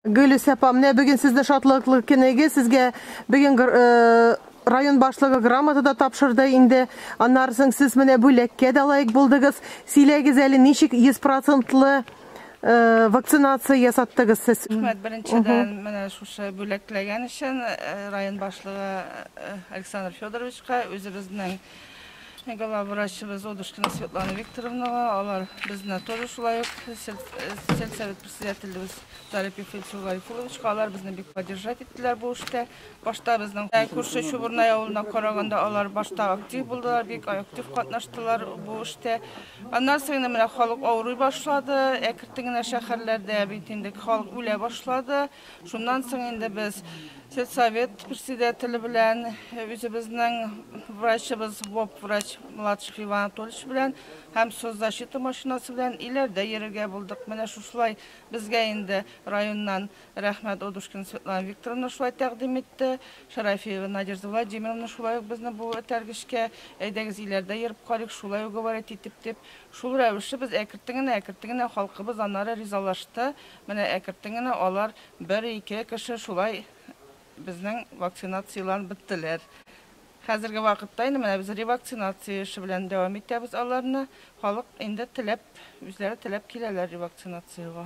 Gülüs apam, ne bugün sizde şatlılıklı kenege sizge bugün rayon başlığı grammatı da tapşırdı indi. Anlarsın siz mene bu lekke de layık buldunuz. Silegiz eli nişik 100%'lı vaksinasiya yasattınız siz. Birinçiden mene şu bülekleyen için rayon başlığı Aleksandr Fyodorovичқа özümüzden Головврачыбыз Одушкина Светлана Викторовна, олар bizne тоже шулай сельсовет председателimiz Zarip Фельдшер Гарифуловичқа, олар bizne бик поддержать ettiler bu işte. Başta bizden Kurşu Çuburna yoluna karaganda олар başta aktif buldular, bik aktif katnaştılar bu işte. Ondan sonra mene halk ağrıy başladı, ekirtingine şehirlerde bitindeki halk öle başladı. Şundan sonra indi biz Сельсовет председателі bilen, özümüzden vraçımız, vraç Mladışev Ivan Anatolievich bilen, hem söz zaşiti maşinası bilen ileride yerige bulduk. Mene şulay bizge indi rayondan Rahmet Oduşkin Svetlana Viktorovna şulay təqdim etdi. Şarafiyeva Nadezhda Vladimirovna şulay bizne bu tergişke eydegiz ileride yerip karik şulay ugovoret etip şul rəvişi biz ekirtingine halkımız onlara rizalaştı. Mene ekirtingine olar 1-2 kişi şulay bizden vaksinatsiyalar bittiler. Hazırki vakitte biz revaksinasiya işi bilen devam ettiğimiz alanlarına halk indi özleri tilep kilerler revaksinasiyaga.